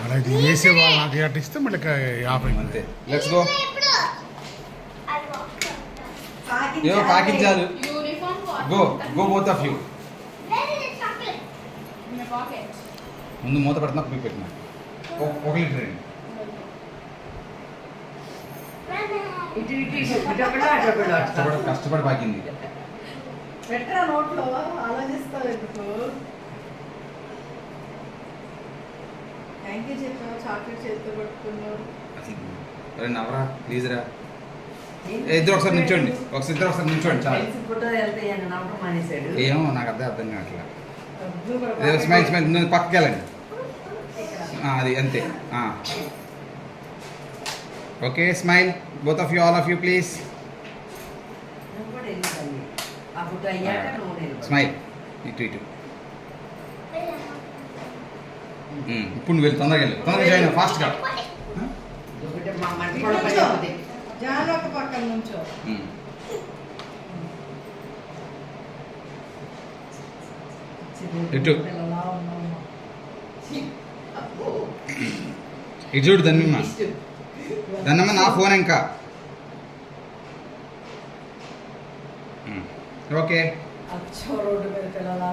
మనకి వేసే వాళ్ళు నాకు అట్లా ఇస్తే మళ్ళీ 50 అంతే. Let's go. ఏమో పాకించాలి. Go go both of you. ముందు మూత పెడుతున్నా కుప్పి పెట్టిన 1 లీటర్ అండి. కష్టపడి పాకింది. పెట్టరా నోట్లో ఆలోచిస్తావు ఎందుకు? థ్యాంక్ యూ చెప్పావు, చాక్లెట్ చేతితో పట్టుకున్నావు. అరే నవరా ప్లీజ్ రా. ఇద్దరు ఒకసారి నిల్చోండి. ఒకసారి నిల్చోండి చాలు. ఏమో నాకు అర్థం కావట్లేదు. స్మైల్ స్మైల్ పక్కకి వెళ్ళండి. అది అంతే. Okay smile both of you, all of you please. Smile ఇటు ఇటు. ఇప్పుడు నువ్వు వెళ్ళి తొందరగా జాయిన్ ఫాస్ట్గా. జానక పక్కన నుంచో. ఇటు ఇటు చూడు దన్నమ్మ నా ఫోన్ ఇంకా. ఓకే రోడ్డు మీద పిల్లలా